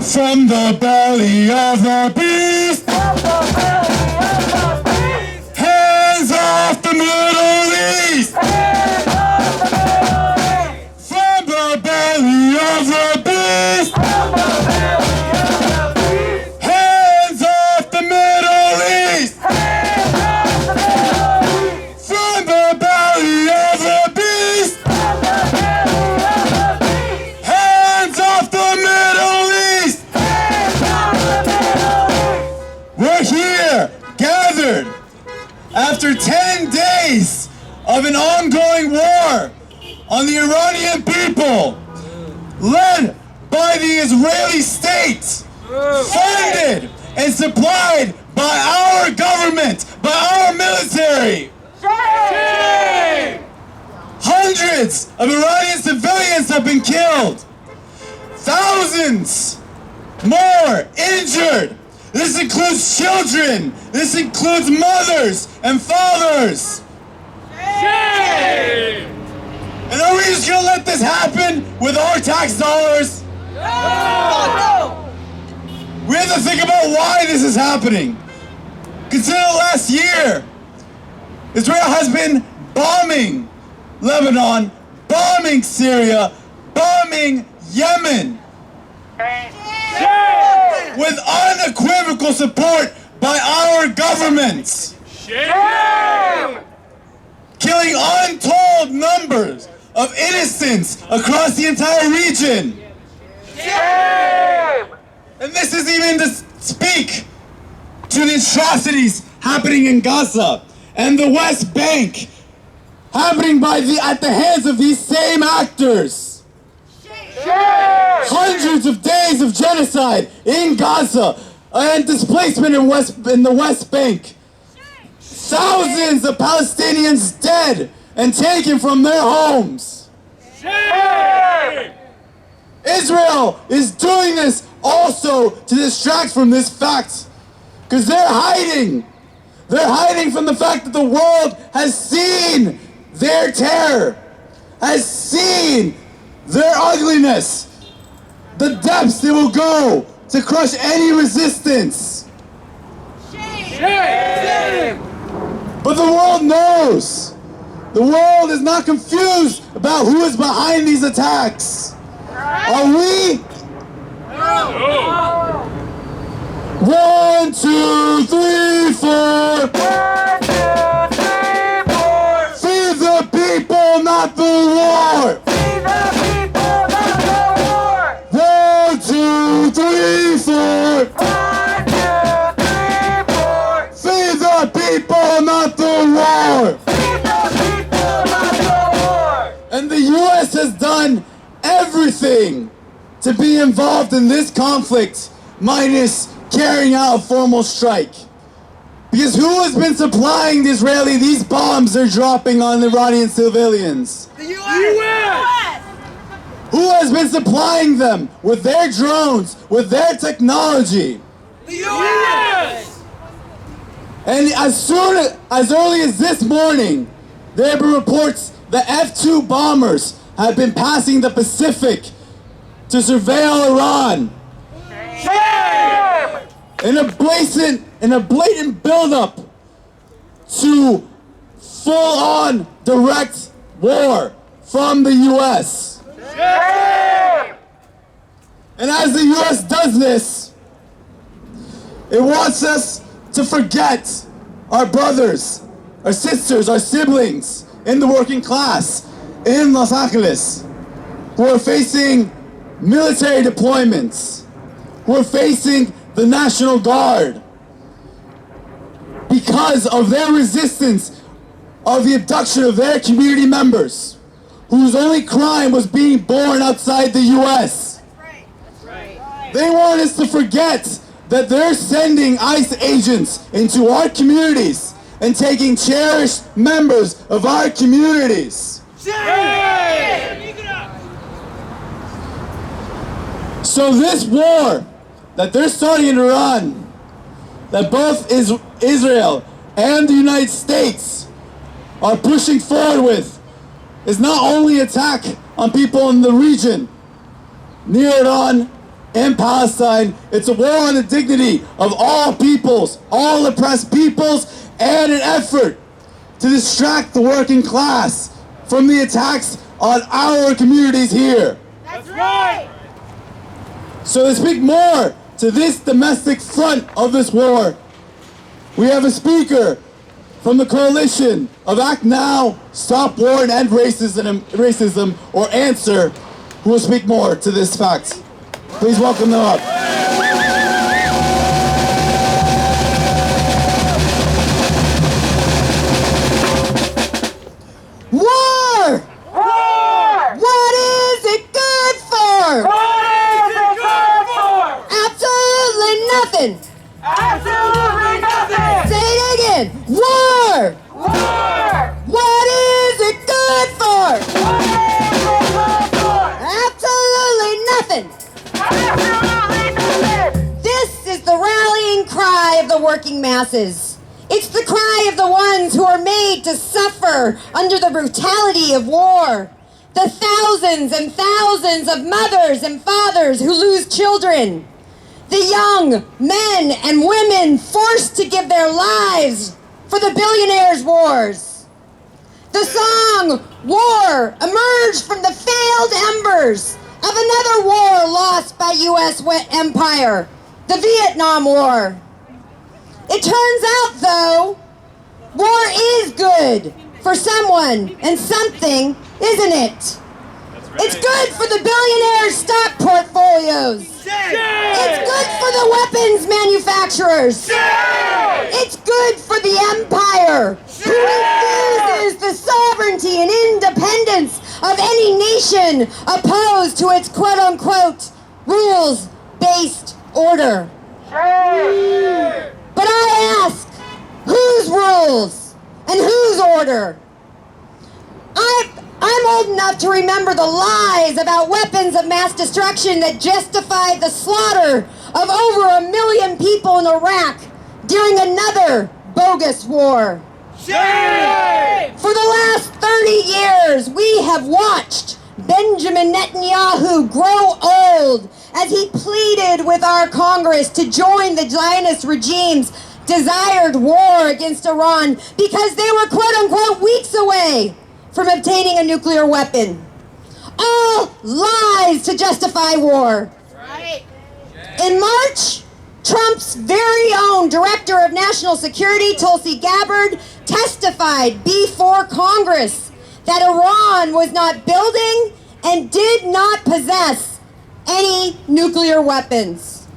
From the belly of the beast. Hands off the Middle East. From the belly of the beast. Hands off the Middle East. From the belly of the beast. Hands off the Middle East. We're here, gathered, after 10 days of an ongoing war on the Iranian people, led by the Israeli state, funded and supplied by our government, by our military. Hundreds of Iranian civilians have been killed. Thousands more injured. This includes children. This includes mothers and fathers. Shame! And are we just gonna let this happen with our tax dollars? No! We have to think about why this is happening. Consider last year, Israel has been bombing Lebanon, bombing Syria, bombing Yemen, with unequivocal support by our governments. Shame! Killing untold numbers of innocents across the entire region. Shame! And this is even to speak to the atrocities happening in Gaza and the West Bank, happening at the hands of these same actors. Hundreds of days of genocide in Gaza and displacement in the West Bank. Thousands of Palestinians dead and taken from their homes. Shame! Israel is doing this also to distract from this fact, because they're hiding. They're hiding from the fact that the world has seen their terror, has seen their ugliness, the depths they will go to crush any resistance. Shame! But the world knows. The world is not confused about who is behind these attacks. Are we? No! 1, 2, 3, 4. 1, 2, 3, 4. Feed the people, not the war. Feed the people, not the war. 1, 2, 3, 4. 1, 2, 3, 4. Feed the people, not the war. Feed the people, not the war. And the U.S. has done everything to be involved in this conflict, minus carrying out a formal strike. Because who has been supplying these bombs they're dropping on Iranian civilians? The U.S. Who has been supplying them with their drones, with their technology? The U.S. And as early as this morning, there have been reports that F-2 bombers have been passing the Pacific to surveil Iran Shame! in a blatant buildup to full-on direct war from the U.S. Shame! And as the U.S. does this, it wants us to forget our brothers, our sisters, our siblings in the working class in Los Angeles who are facing military deployments, who are facing the National Guard because of their resistance of the abduction of their community members, whose only crime was being born outside the U.S. They want us to forget that they're sending ICE agents into our communities and taking cherished members of our communities. Shame! So this war that they're starting in Iran, that both Israel and the United States are pushing forward with, is not only attack on people in the region, near Iran in Palestine. It's a war on the dignity of all peoples, all oppressed peoples, and an effort to distract the working class from the attacks on our communities here. That's right. So to speak more to this domestic front of this war, we have a speaker from the coalition of Act Now, Stop War and End Racism, or Answer, who will speak more to this fact. Please welcome them up. War! War! What is it good for? What is it good for? Absolutely nothing. Absolutely nothing. Say it again. War! War! What is it good for? What is it good for? Absolutely nothing. Absolutely nothing. This is the rallying cry of the working masses. It's the cry of the ones who are made to suffer under the brutality of war. The thousands and thousands of mothers and fathers who lose children. The young men and women forced to give their lives for the billionaires' wars. The song War emerged from the failed embers of another war lost by U.S. empire, the Vietnam War. It turns out, though, war is good for someone and something, isn't it? It's good for the billionaires' stock portfolios. It's good for the weapons manufacturers. It's good for the empire who refuses the sovereignty and independence of any nation opposed to its quote-unquote rules-based order. But I ask, whose rules and whose order? I'm old enough to remember the lies about weapons of mass destruction that justified the slaughter of over 1 million people in Iraq during another bogus war. Shame! For the last 30 years, we have watched Benjamin Netanyahu grow old as he pleaded with our Congress to join the Zionist regime's desired war against Iran because they were quote-unquote weeks away from obtaining a nuclear weapon. All lies to justify war. Right. In March, Trump's very own Director of National Security, Tulsi Gabbard, testified before Congress that Iran was not building and did not possess any nuclear weapons.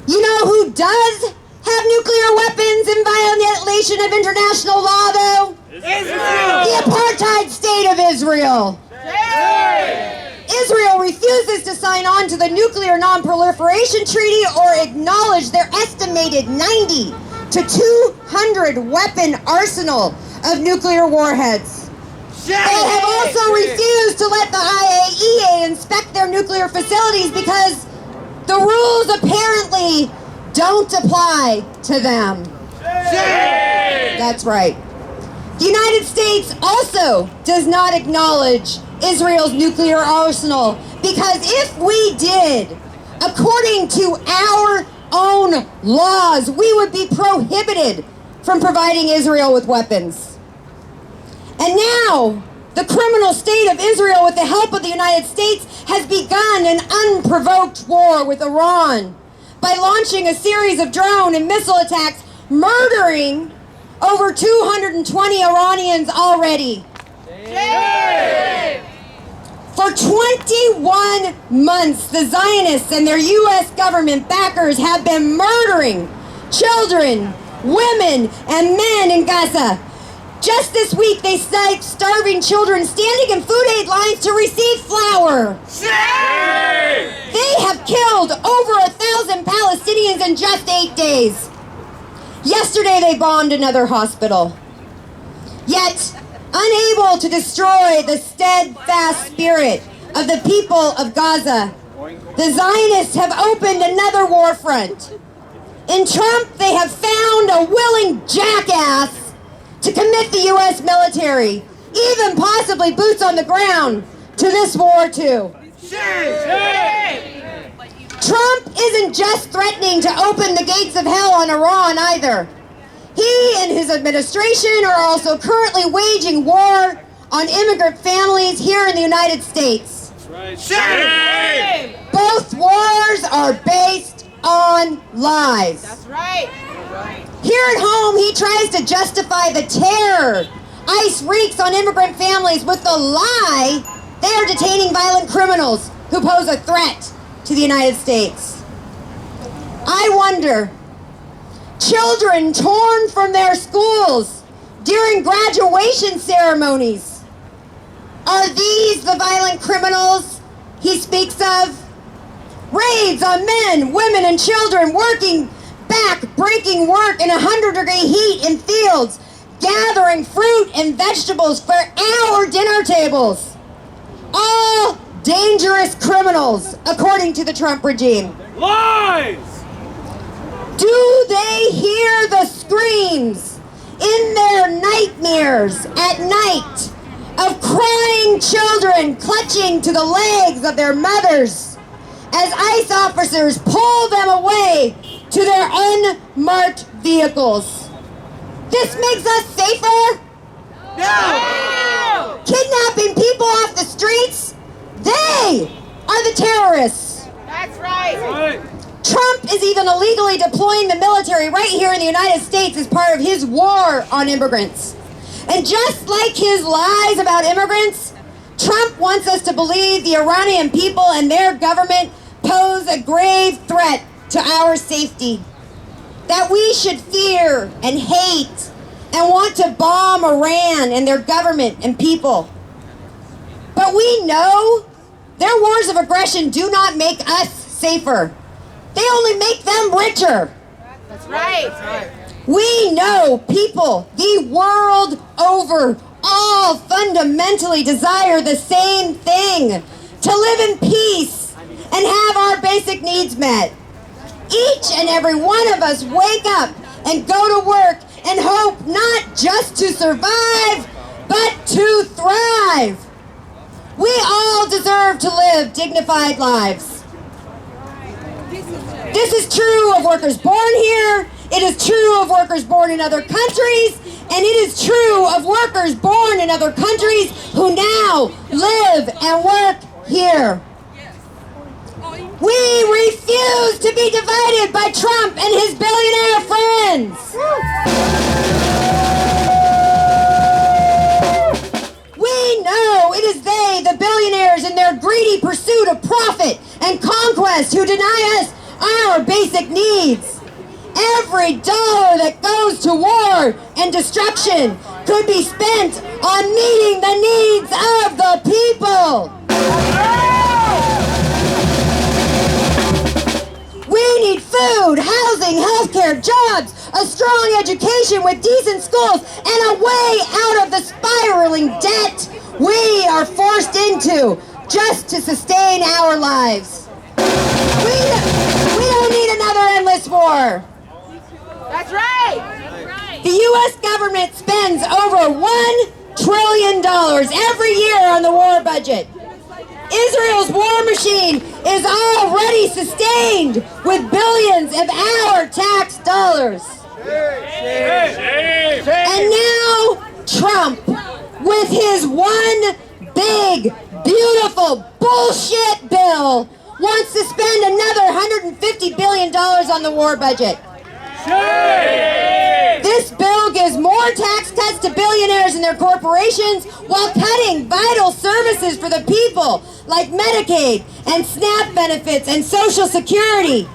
You know who does have nuclear weapons in violation of international law, though? Israel! The apartheid state of Israel. Shame! Israel refuses to sign on to the Nuclear Non-Proliferation Treaty or acknowledge their estimated 90 to 200 weapon arsenal of nuclear warheads. They have also refused to let the IAEA inspect their nuclear facilities because the rules apparently don't apply to them. Shame! That's right. The United States also does not acknowledge Israel's nuclear arsenal because if we did, according to our own laws, we would be prohibited from providing Israel with weapons. And now, the criminal state of Israel, with the help of the United States, has begun an unprovoked war with Iran by launching a series of drone and missile attacks, murdering over 220 Iranians already. Shame! For 21 months, the Zionists and their U.S. government backers have been murdering children, women, and men in Gaza. Just this week, they cite starving children standing in food aid lines to receive flour. Shame! They have killed over 1,000 Palestinians in just 8 days. Yesterday, they bombed another hospital. Yet, unable to destroy the steadfast spirit of the people of Gaza, the Zionists have opened another war front. In Trump, they have found a willing jackass to commit the U.S. military, even possibly boots on the ground, to this war too. Shame! isn't just threatening to open the gates of hell on Iran either. He and his administration are also currently waging war on immigrant families here in the United States. Shame! Both wars are based on lies. That's right. Here at home, he tries to justify the terror ICE wreaks on immigrant families with the lie they are detaining violent criminals who pose a threat to the United States. I wonder, children torn from their schools during graduation ceremonies, are these the violent criminals he speaks of? Raids on men, women, and children working back-breaking work in 100-degree heat in fields, gathering fruit and vegetables for our dinner tables. All dangerous criminals, according to the Trump regime. Lies! Do they hear the screams in their nightmares at night of crying children clutching to the legs of their mothers as ICE officers pull them away to their unmarked vehicles? This makes us safer? No! Kidnapping people off the streets? They are the terrorists. That's right. Trump is even illegally deploying the military right here in the United States as part of his war on immigrants. And just like his lies about immigrants, Trump wants us to believe the Iranian people and their government pose a grave threat to our safety. That we should fear and hate and want to bomb Iran and their government and people. But we know their wars of aggression do not make us safer. They only make them richer. That's right. We know people the world over all fundamentally desire the same thing, to live in peace and have our basic needs met. Each and every one of us wake up and go to work and hope not just to survive, but to thrive. We all deserve to live dignified lives. This is true of workers born here, it is true of workers born in other countries, and it is true of workers born in other countries who now live and work here. We refuse to be divided by Trump and his billionaire friends. We know it is they, the billionaires, in their greedy pursuit of profit and conquest who deny us our basic needs. Every dollar that goes to war and destruction could be spent on meeting the needs of the people. We need food, housing, healthcare, jobs, a strong education with decent schools, and a way out of the spiraling debt we are forced into just to sustain our lives. We don't need another endless war. That's right. The U.S. government spends over $1 trillion every year on the war budget. Israel's war machine is already sustained with billions of our tax dollars. And now Trump, with his one big, beautiful bullshit bill, wants to spend another $150 billion on the war budget. This bill gives more tax cuts to billionaires and their corporations while cutting vital services for the people like Medicaid and SNAP benefits and Social Security.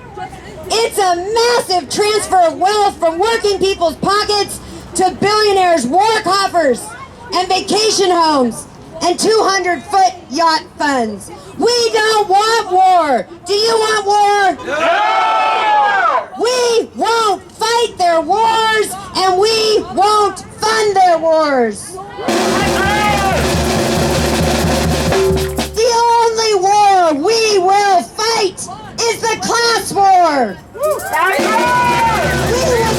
It's a massive transfer of wealth from working people's pockets to billionaires' war coffers and vacation homes and 200-foot yacht funds. We don't want war. Do you want war? No! We won't fight their wars, and we won't fund their wars. The only war we will fight is the class war. We will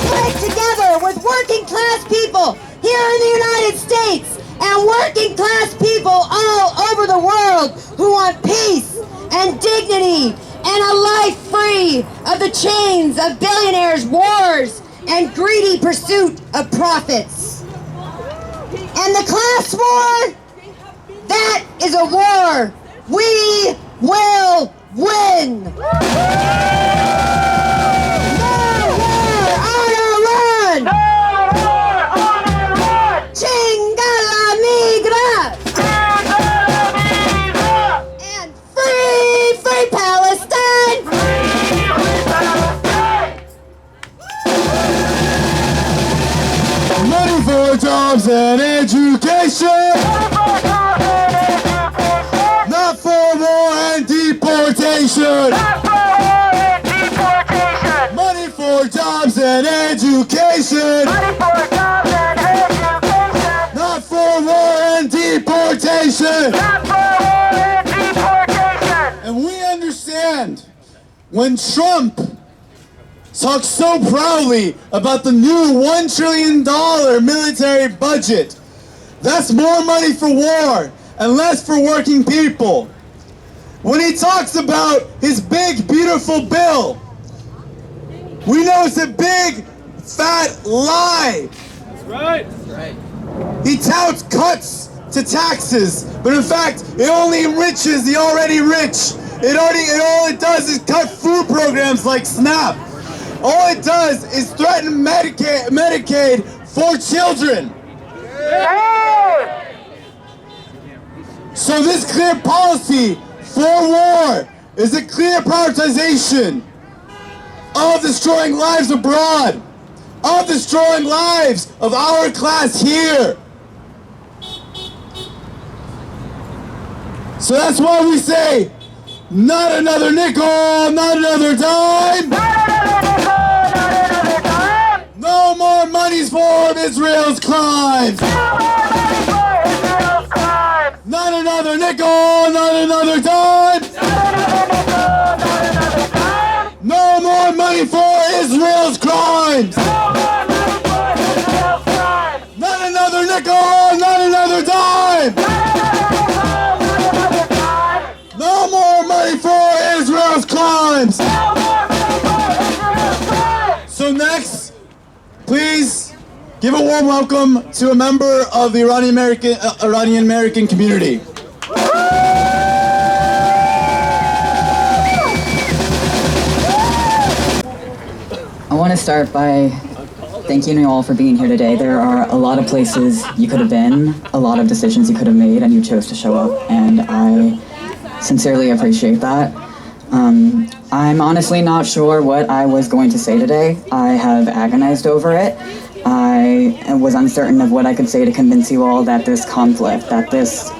fight together with working class people here in the United States and working class people all over the world who want peace and dignity and a life free of the chains of billionaires' wars and greedy pursuit of profits. And the class war, that is a war we will win. No war on Iran! No war on Iran! Chinga la migra! And free Palestine! Money for jobs and education! Not for war and deportation! Money for jobs and education! Not for war and deportation! And we understand when Trump talks so proudly about the new $1 trillion military budget, that's more money for war and less for working people. When he talks about his big, beautiful bill, we know it's a big, fat lie. That's right. He touts cuts to taxes, but in fact, it only enriches the already rich. All it does is cut food programs like SNAP. All it does is threaten Medicaid for children. So this clear policy for war is a clear prioritization of destroying lives abroad, of destroying lives of our class here. So that's why we say, not another nickel, not another dime. No more monies for Israel's crimes. Not another nickel, not another dime. No more money for Israel's crimes. Not another nickel, not another dime. No more money for Israel's crimes. So next, please give a warm welcome to a member of the Iranian American community. I want to start by thanking you all for being here today. There are a lot of places you could have been, a lot of decisions you could have made, and you chose to show up, and I sincerely appreciate that. I'm honestly not sure what I was going to say today. I have agonized over it. I was uncertain of what I could say to convince you all that this conflict, that this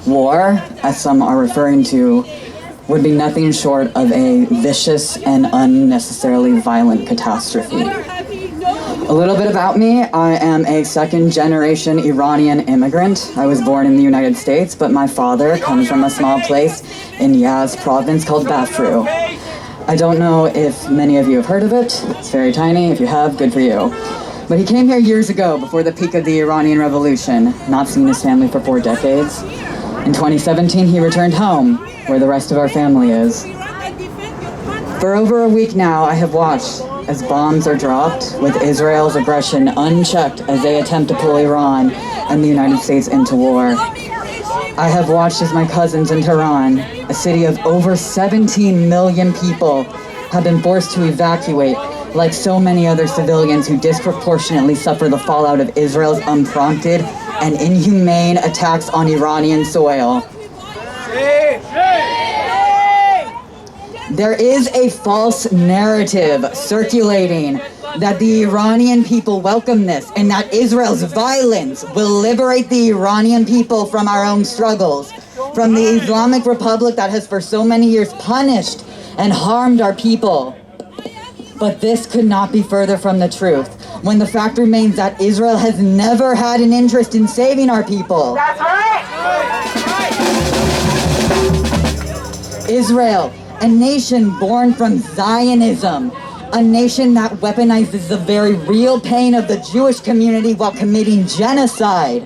war, as some are referring to, would be nothing short of a vicious and unnecessarily violent catastrophe. A little bit about me. I am a second-generation Iranian immigrant. I was born in the United States, but my father comes from a small place in Yazd province called Bafru. I don't know if many of you have heard of it. It's very tiny. If you have, good for you. But he came here years ago, before the peak of the Iranian Revolution, not seen his family for 4 decades. In 2017, he returned home, where the rest of our family is. For over a week now, I have watched as bombs are dropped, with Israel's aggression unchecked as they attempt to pull Iran and the United States into war. I have watched as my cousins in Tehran, a city of over 17 million people, have been forced to evacuate, like so many other civilians who disproportionately suffer the fallout of Israel's unprompted and inhumane attacks on Iranian soil. There is a false narrative circulating that the Iranian people welcome this and that Israel's violence will liberate the Iranian people from our own struggles, from the Islamic Republic that has for so many years punished and harmed our people. But this could not be further from the truth, when the fact remains that Israel has never had an interest in saving our people. That's right! Israel, a nation born from Zionism, a nation that weaponizes the very real pain of the Jewish community while committing genocide.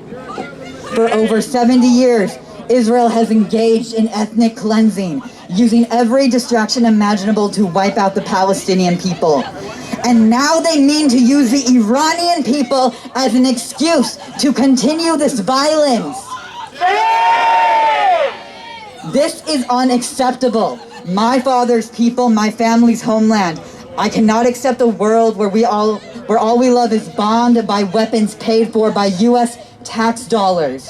For over 70 years, Israel has engaged in ethnic cleansing, using every distraction imaginable to wipe out the Palestinian people. And now they mean to use the Iranian people as an excuse to continue this violence. This is unacceptable. My father's people, my family's homeland. I cannot accept a world where all we love is bombed by weapons paid for by US tax dollars.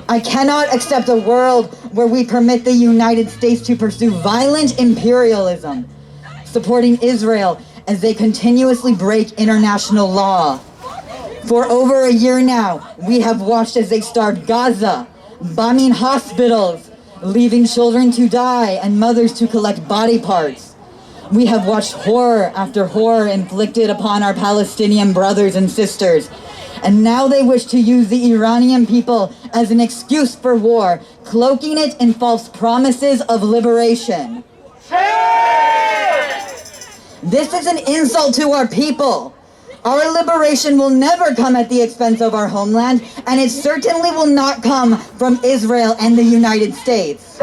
I cannot accept a world where we permit the United States to pursue violent imperialism, supporting Israel as they continuously break international law. For over a year now, we have watched as they starve Gaza, bombing hospitals, leaving children to die and mothers to collect body parts. We have watched horror after horror inflicted upon our Palestinian brothers and sisters. And now they wish to use the Iranian people as an excuse for war, cloaking it in false promises of liberation. This is an insult to our people. Our liberation will never come at the expense of our homeland, and it certainly will not come from Israel and the United States.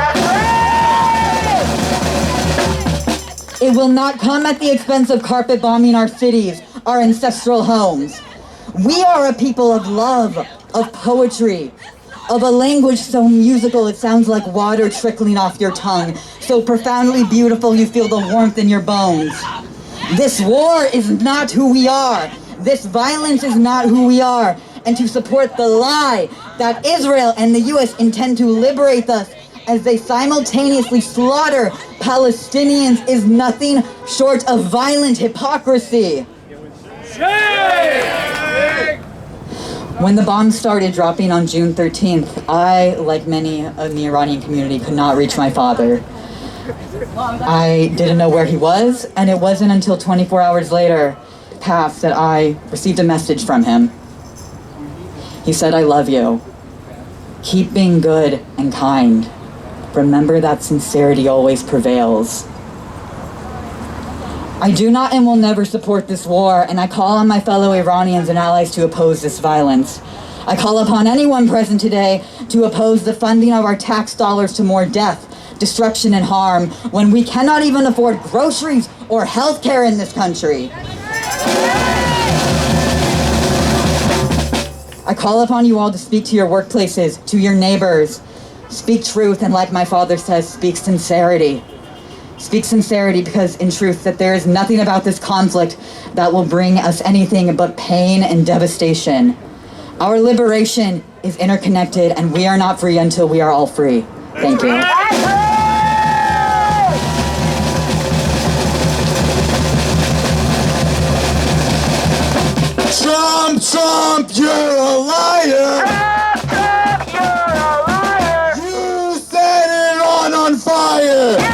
It will not come at the expense of carpet bombing our cities, our ancestral homes. We are a people of love, of poetry, of a language so musical it sounds like water trickling off your tongue, so profoundly beautiful you feel the warmth in your bones. This war is not who we are. This violence is not who we are. And to support the lie that Israel and the US intend to liberate us as they simultaneously slaughter Palestinians is nothing short of violent hypocrisy. When the bombs started dropping on June 13th, I, like many in the Iranian community, could not reach my father. I didn't know where he was, and it wasn't until 24 hours later passed that I received a message from him. He said, "I love you. Keep being good and kind. Remember that sincerity always prevails." I do not and will never support this war, and I call on my fellow Iranians and allies to oppose this violence. I call upon anyone present today to oppose the funding of our tax dollars to more death, destruction, and harm when we cannot even afford groceries or health care in this country. I call upon you all to speak to your workplaces, to your neighbors. Speak truth, and like my father says, speak sincerity. Speak sincerity because in truth that there is nothing about this conflict that will bring us anything but pain and devastation. Our liberation is interconnected, and we are not free until we are all free. Thank you. Trump, Trump, you're a liar. Trump, you're a liar. You set it on fire. You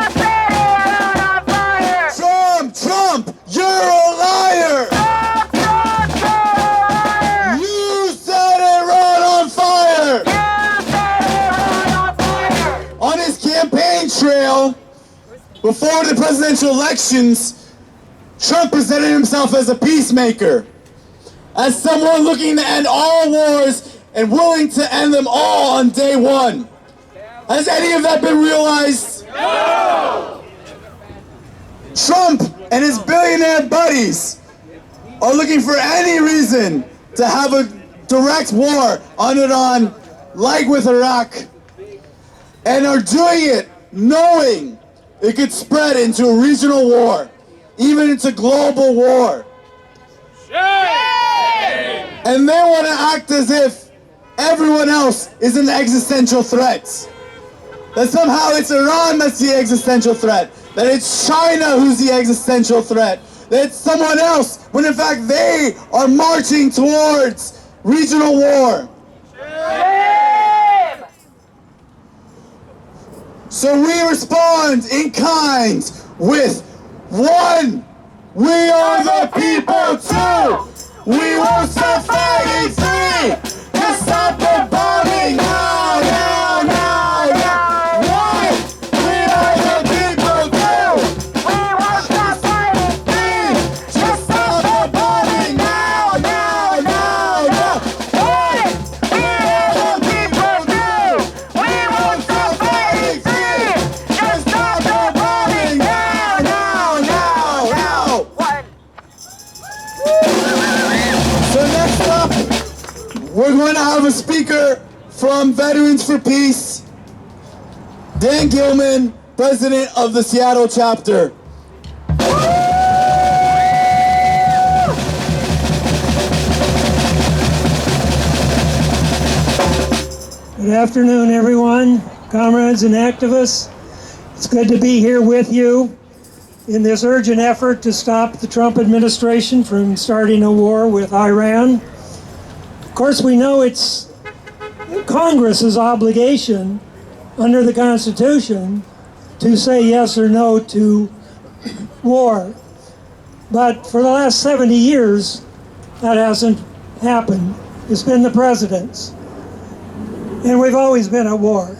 set it on fire. Trump, Trump, you're a liar. Trump, Trump, you're a liar. You set it on fire. You set it on fire. On his campaign trail, before the presidential elections, Trump presented himself as a peacemaker, as someone looking to end all wars and willing to end them all on day one. Has any of that been realized? No. Trump and his billionaire buddies are looking for any reason to have a direct war on Iran, like with Iraq, and are doing it knowing it could spread into a regional war, even into global war. And they want to act as if everyone else is an existential threat. That somehow it's Iran that's the existential threat. That it's China who's the existential threat. That it's someone else, when in fact they are marching towards regional war. So we respond in kind with 1. We are the people. 2. We won't stop fighting. 3. To stop the bombing now, now, now, now. 1. We are the people. 2. We won't stop fighting. 3. To stop the bombing now, now, now, now. 1. We are the people too. We won't stop fighting. 3. Just we're going to have a speaker from Veterans for Peace, Dan Gilman, president of the Seattle chapter. Good afternoon, everyone, comrades and activists. It's good to be here with you in this urgent effort to stop the Trump administration from starting a war with Iran. Of course, we know it's Congress's obligation under the Constitution to say yes or no to war. But for the last 70 years, that hasn't happened. It's been the president's. And we've always been at war.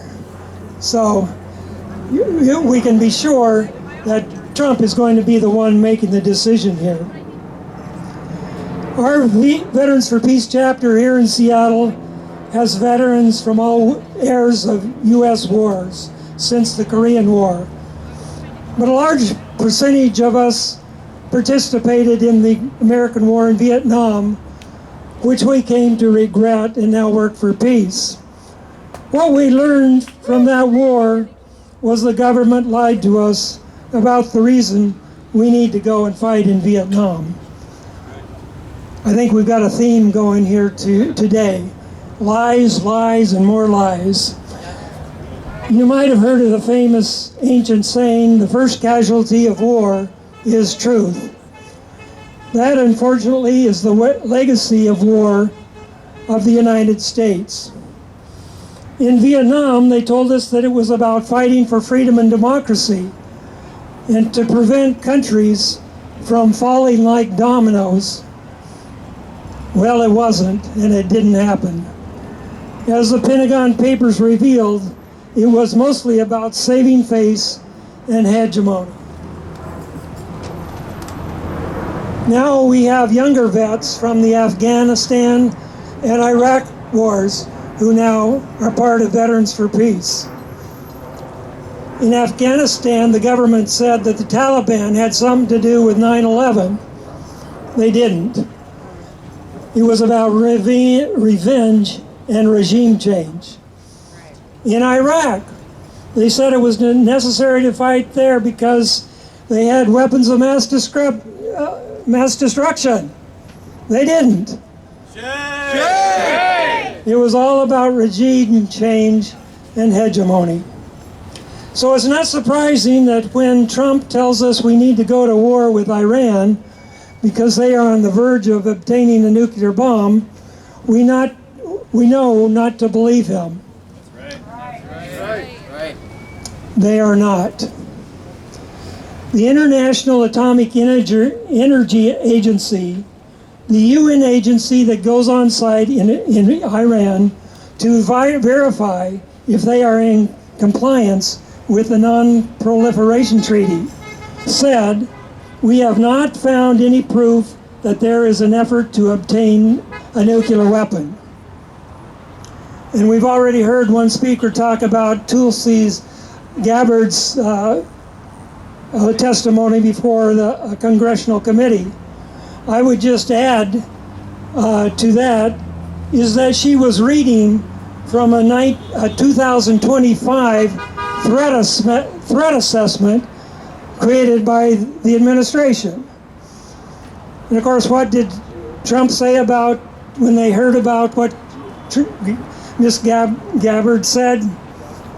So we can be sure that Trump is going to be the one making the decision here. Our Veterans for Peace chapter here in Seattle has veterans from all eras of U.S. wars since the Korean War. But a large percentage of us participated in the American War in Vietnam, which we came to regret and now work for peace. What we learned from that war was the government lied to us about the reason we need to go and fight in Vietnam. I think we've got a theme going here today. Lies, lies, and more lies. You might have heard of the famous ancient saying, the first casualty of war is truth. That, unfortunately, is the legacy of war of the United States. In Vietnam, they told us that it was about fighting for freedom and democracy and to prevent countries from falling like dominoes. Well, it wasn't, and it didn't happen. As the Pentagon Papers revealed, it was mostly about saving face and hegemony. Now we have younger vets from the Afghanistan and Iraq wars who now are part of Veterans for Peace. In Afghanistan, the government said that the Taliban had something to do with 9/11. They didn't. It was about revenge and regime change. In Iraq, they said it was necessary to fight there because they had weapons of mass destruction. They didn't. It was all about regime change and hegemony. So it's not surprising that when Trump tells us we need to go to war with Iran because they are on the verge of obtaining a nuclear bomb, we know not to believe him. Right. They are not. The International Atomic Energy Agency, the UN agency that goes on site in Iran to verify if they are in compliance with the Non-Proliferation Treaty, said, "We have not found any proof that there is an effort to obtain a nuclear weapon." And we've already heard one speaker talk about Tulsi Gabbard's testimony before the Congressional Committee. I would just add to that is that she was reading from a 2025 threat assessment created by the administration. And of course, what did Trump say about when they heard about what Ms. Gabbard said?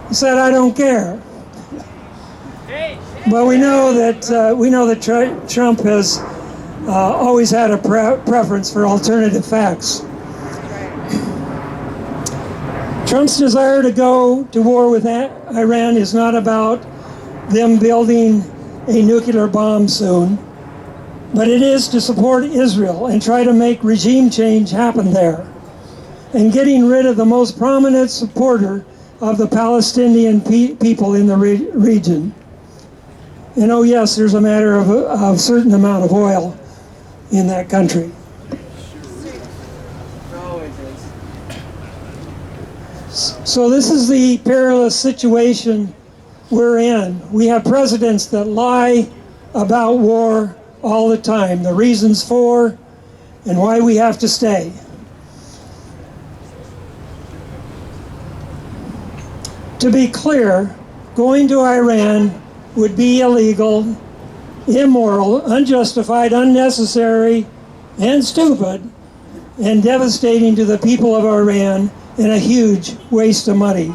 He said, "I don't care." But we know that Trump has always had a preference for alternative facts. Trump's desire to go to war with Iran is not about them building a nuclear bomb soon, but it is to support Israel and try to make regime change happen there, and getting rid of the most prominent supporter of the Palestinian people in the region. And oh yes, there's a matter of a certain amount of oil in that country. So this is the perilous situation we're in. We have presidents that lie about war all the time, the reasons for and why we have to stay. To be clear, going to Iran would be illegal, immoral, unjustified, unnecessary, and stupid, and devastating to the people of Iran, and a huge waste of money.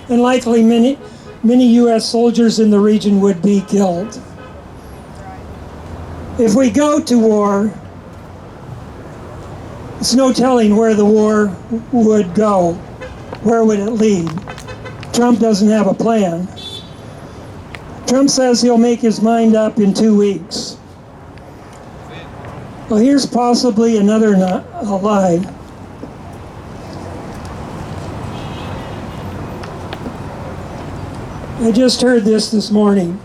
And likely many U.S. soldiers in the region would be killed. If we go to war, it's no telling where the war would go. Where would it lead? Trump doesn't have a plan. Trump says he'll make his mind up in 2 weeks. Well, here's possibly another lie. I just heard this morning.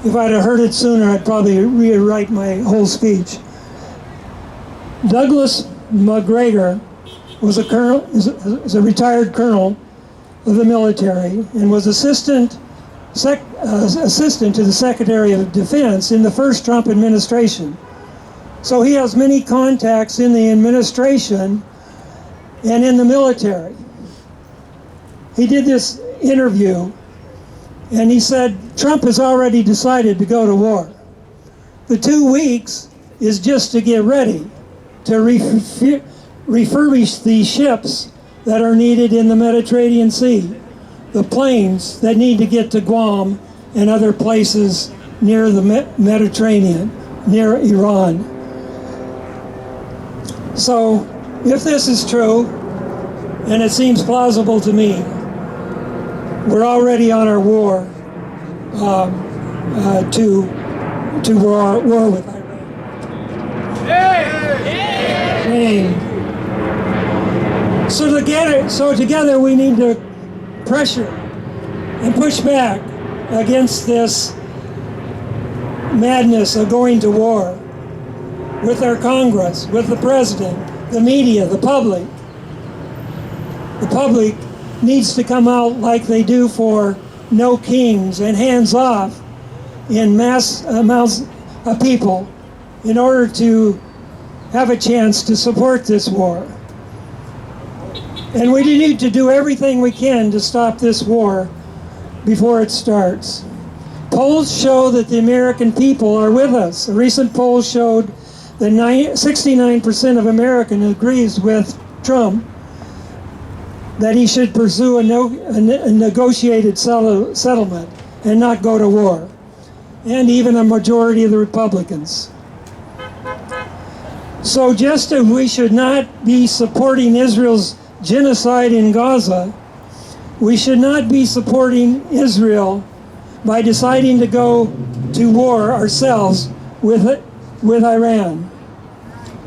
If I'd have heard it sooner, I'd probably rewrite my whole speech. Douglas McGregor was a retired colonel of the military and was assistant to the Secretary of Defense in the first Trump administration. So he has many contacts in the administration and in the military. He did this interview and he said, Trump has already decided to go to war. The 2 weeks is just to get ready to refurbish the ships that are needed in the Mediterranean Sea, the planes that need to get to Guam and other places near the Mediterranean, near Iran. So, if this is true, and it seems plausible to me, we're already on our war to war with Iran. So together we need to pressure and push back against this madness of going to war with our Congress, with the President, the media, the public. The public needs to come out like they do for No Kings and hands off in mass amounts of people in order to have a chance to support this war. And we need to do everything we can to stop this war before it starts. Polls show that the American people are with us. A recent poll showed that 69% of Americans agrees with Trump that he should pursue a negotiated settlement and not go to war, and even a majority of the Republicans. So just as we should not be supporting Israel's genocide in Gaza, we should not be supporting Israel by deciding to go to war ourselves with Iran.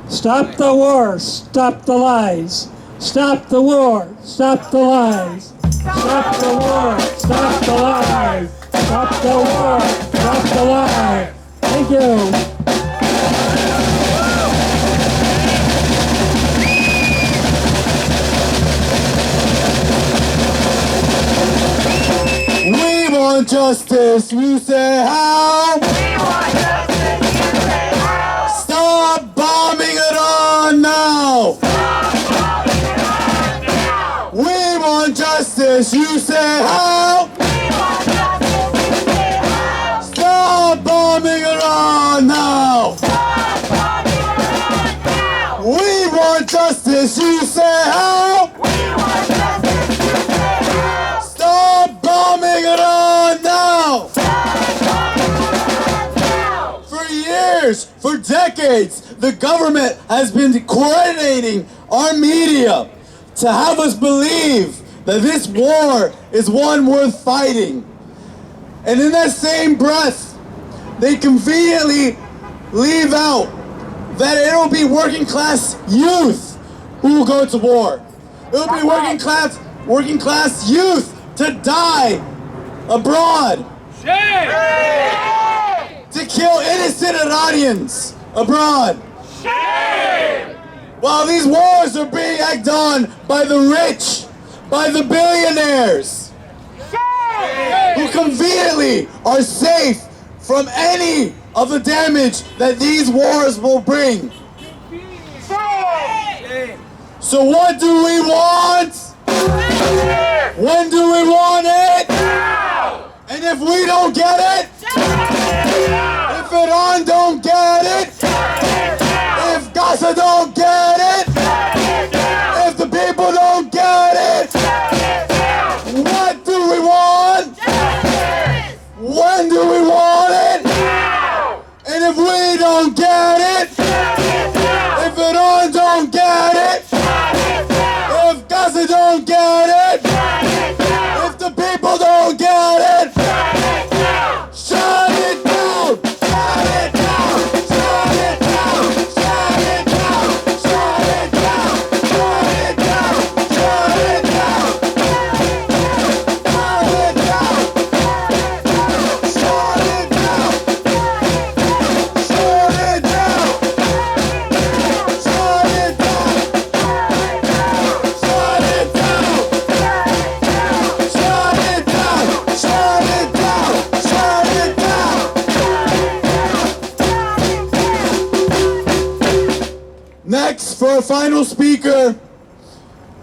Stop the war, stop the lies. Stop the war, stop the lies. Stop the war, stop the lies. Stop the war, stop the lies. Thank you. We want justice, you say how? We want justice, you say how? Stop bombing Iran now! We want justice, you say how? We want justice, you say how? Stop bombing Iran now! Stop bombing Iran now! We want justice, you say how? We want justice, you say how? Stop bombing Iran now! Stop bombing Iran now! For years, for decades, the government has been coordinating our media to have us believe that this war is one worth fighting. And in that same breath, they conveniently leave out that it'll be working class youth who will go to war. It'll be working class youth to die abroad. Shame! To kill innocent Iranians abroad. Shame! While these wars are being egged on by the rich, by the billionaires, who conveniently are safe from any of the damage that these wars will bring. So what do we want? Shame! When do we want it? Now! And if we don't get it, Now! if Iran don't get it, if Gaza don't get it, if the people don't get it, what do we want? When do we want it? Now! And if we don't get it, if Iran don't get it, if Gaza don't get it, if the people don't get it, shut it down! Shut it down! Shut it down! Shut it down! Shut it down! Shut it down! Shut it down! Shut it down! Shut it down! Shut it down! Shut it down! Shut it down! Shut it down! Shut it down! Shut it down! Next, for our final speaker,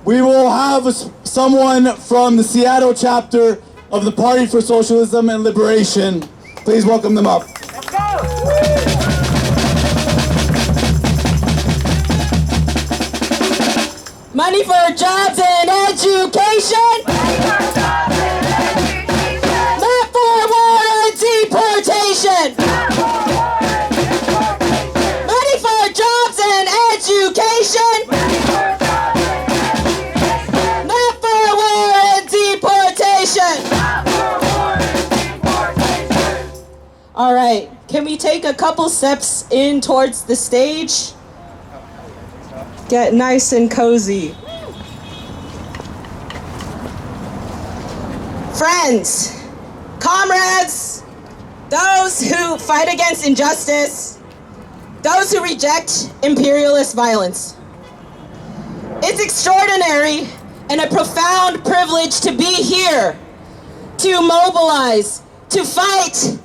we will have someone from the Seattle chapter of the Party for Socialism and Liberation. Please welcome them up. Money for jobs and education. Not for war and deportation. Money for jobs and education. Not for war and deportation. All right, can we take a couple steps in towards the stage? Get nice and cozy. Friends, comrades, those who fight against injustice, those who reject imperialist violence. It's extraordinary and a profound privilege to be here, to mobilize, to fight,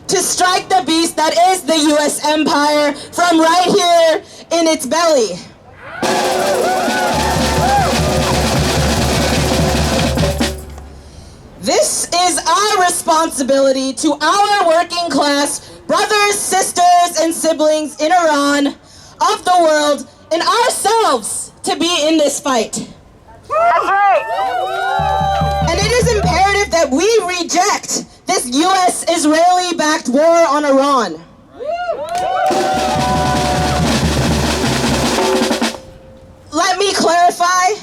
to strike the beast that is the U.S. empire from right here in its belly. This is our responsibility to our working class brothers, sisters, and siblings in Iran, of the world, and ourselves to be in this fight. That's right. And it is imperative that we reject this U.S.-Israeli-backed war on Iran. Let me clarify.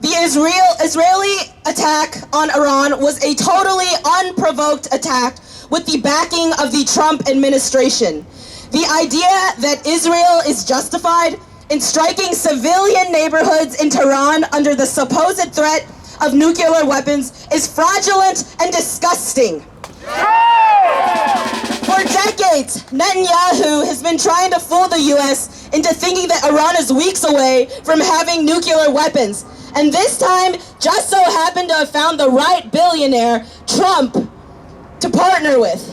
The Israeli attack on Iran was a totally unprovoked attack with the backing of the Trump administration. The idea that Israel is justified in striking civilian neighborhoods in Tehran under the supposed threat of nuclear weapons is fraudulent and disgusting. For decades, Netanyahu has been trying to fool the U.S. into thinking that Iran is weeks away from having nuclear weapons. And this time, just so happened to have found the right billionaire, Trump, to partner with.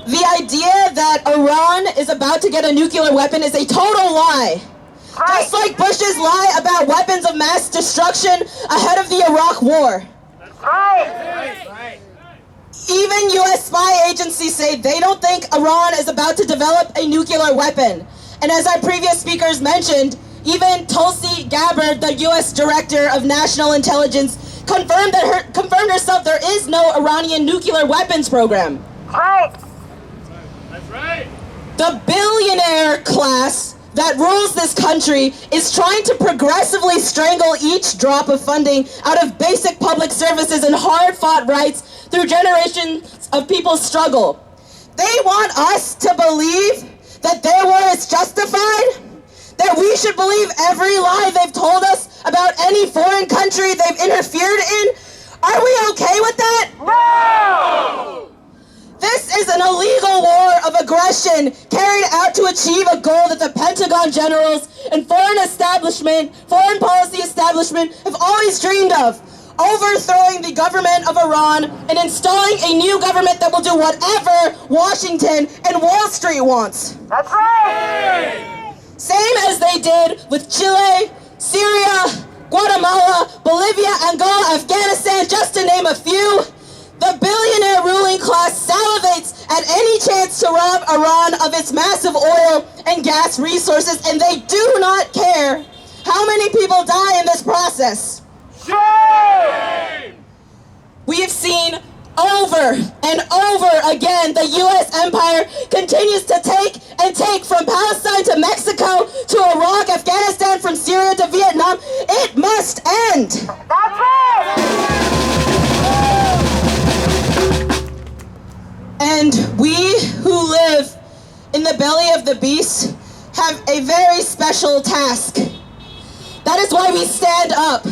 The idea that Iran is about to get a nuclear weapon is a total lie. Just like Bush's lie about weapons of mass destruction ahead of the Iraq War. Even U.S. spy agencies say they don't think Iran is about to develop a nuclear weapon. And as our previous speakers mentioned, even Tulsi Gabbard, the U.S. Director of National Intelligence, confirmed herself there is no Iranian nuclear weapons program. Right. That's right. The billionaire class that rules this country is trying to progressively strangle each drop of funding out of basic public services and hard-fought rights through generations of people's struggle. They want us to believe that their war is justified, that we should believe every lie they've told us about any foreign country they've interfered in. Are we okay with that? No! This is an illegal war of aggression carried out to achieve a goal that the Pentagon generals and foreign policy establishment have always dreamed of. Overthrowing the government of Iran and installing a new government that will do whatever Washington and Wall Street wants. That's right. Same as they did with Chile, Syria, Guatemala, Bolivia, Angola, Afghanistan, just to name a few. The billionaire ruling class salivates at any chance to rob Iran of its massive oil and gas resources, and they do not care how many people die in this process. Shame! We have seen over and over again the U.S. empire continues to take from Palestine to Mexico to Iraq, Afghanistan, from Syria to Vietnam. It must end. That's right! And we who live in the belly of the beast have a very special task. That is why we stand up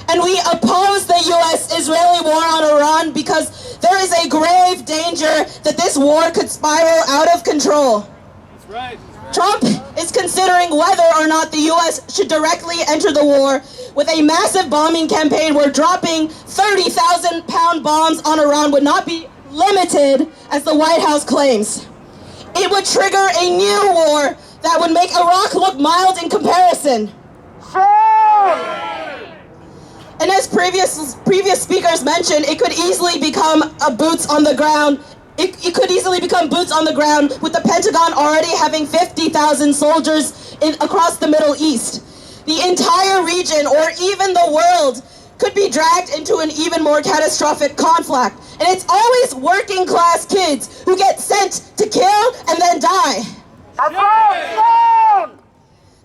and we oppose the U.S.-Israeli war on Iran, because there is a grave danger that this war could spiral out of control. That's right. Trump is considering whether or not the U.S. should directly enter the war with a massive bombing campaign where dropping 30,000-pound bombs on Iran would not be limited, as the White House claims. It would trigger a new war that would make Iraq look mild in comparison. And as previous speakers mentioned, it could easily become a boots on the ground. It could easily become boots on the ground, with the Pentagon already having 50,000 soldiers across the Middle East. The entire region, or even the world, could be dragged into an even more catastrophic conflict. And it's always working class kids who get sent to kill and then die. That's right! Shame!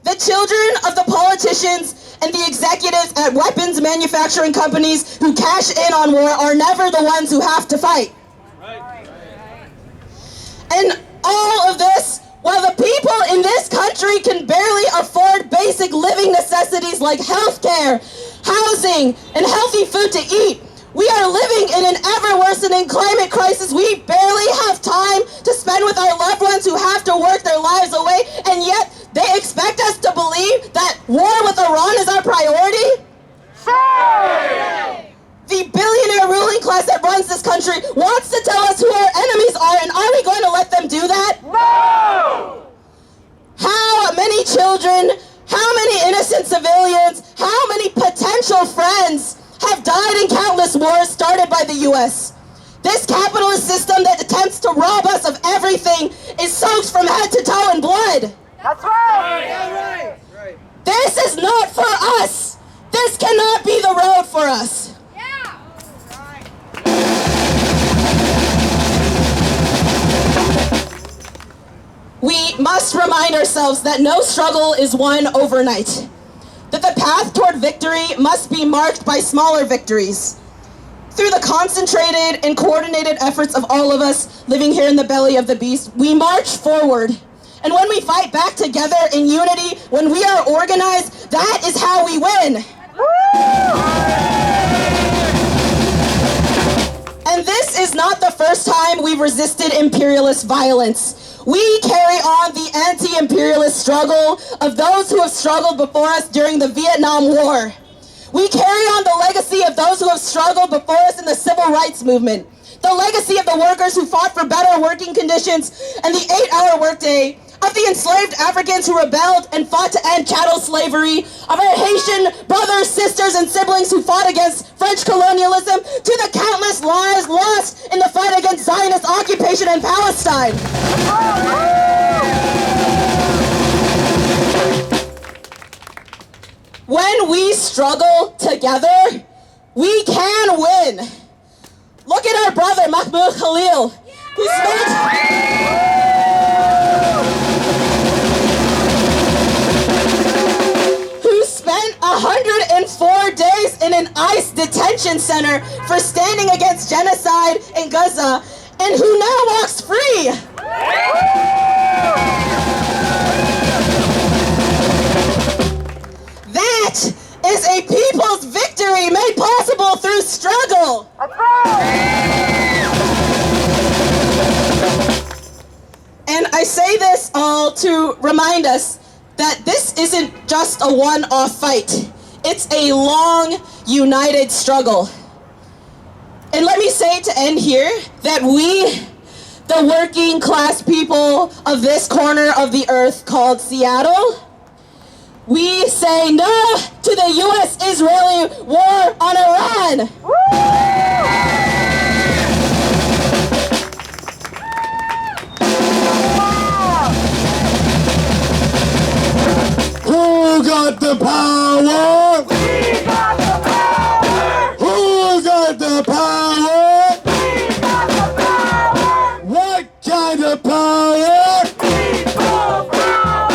The children of the politicians and the executives at weapons manufacturing companies who cash in on war are never the ones who have to fight. And all of this, while the people in this country can barely afford basic living necessities like healthcare, housing, and healthy food to eat, we are living in an ever-worsening climate crisis. We barely have time to spend with our loved ones who have to work their lives away, and yet they expect us to believe that war with Iran is our priority? Shame! The billionaire ruling class that runs this country wants to tell us who our enemies are, and are we going to let them do that? No! How many children, how many innocent civilians, how many potential friends have died in countless wars started by the U.S.? This capitalist system that attempts to rob us of everything is soaked from head to toe in blood. That's right! This is not for us. This cannot be the road for us. We must remind ourselves that no struggle is won overnight, that the path toward victory must be marked by smaller victories. Through the concentrated and coordinated efforts of all of us living here in the belly of the beast, we march forward. And when we fight back together in unity, when we are organized, that is how we win. And this is not the first time we've resisted imperialist violence. We carry on the anti-imperialist struggle of those who have struggled before us during the Vietnam War. We carry on the legacy of those who have struggled before us in the civil rights movement. The legacy of the workers who fought for better working conditions and the 8-hour workday, of the enslaved Africans who rebelled and fought to end chattel slavery, of our Haitian brothers, sisters, and siblings who fought against French colonialism, to the countless lives lost in the fight against Zionist occupation in Palestine. When we struggle together, we can win. Look at our brother, Mahmoud Khalil, who spent 104 days in an ICE detention center for standing against genocide in Gaza, and who now walks free. That is a people's victory made possible through struggle. And I say this all to remind us that this isn't just a one-off fight. It's a long, united struggle. And let me say to end here that we, the working class people of this corner of the earth called Seattle, We say no to the U.S.-Israeli war on Iran. Who got the power? We got the power! Who got the power? We got the power! What kind of power? People power!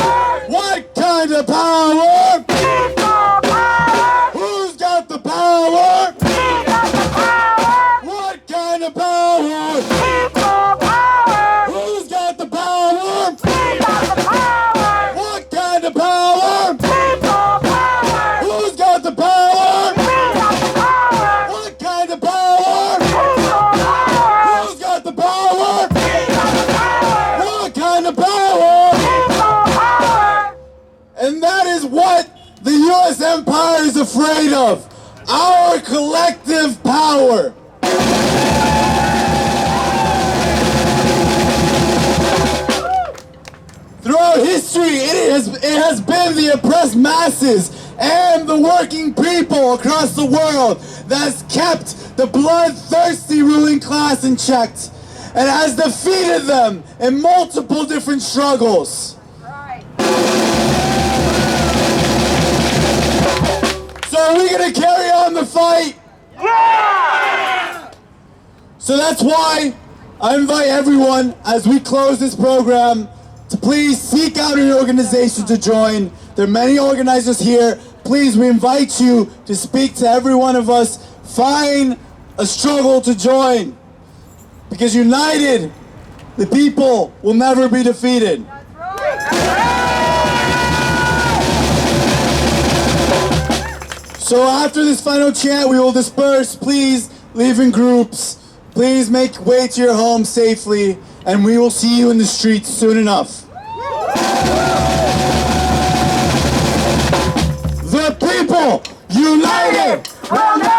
What kind of power? People power! Who's got the power? We got the power! What kind of power? People power! Who's got the power? We got the power! What kind of power? People power! Who's got the power? We got the power! What kind of power? People power! Who's got the power? We got the power! What kind of power? People power! And that is what the U.S. empire is afraid of. Our collective power. Throughout history, it has been the oppressed masses and the working people across the world that's kept the bloodthirsty ruling class in check and has defeated them in multiple different struggles. So are we gonna carry on the fight? Yeah! So that's why I invite everyone, as we close this program, to please seek out an organization to join. There are many organizers here. Please, we invite you to speak to every one of us. Find a struggle to join. Because united, the people will never be defeated. So after this final chant, we will disperse. Please leave in groups. Please make way to your home safely, and we will see you in the streets soon enough. The people united Will never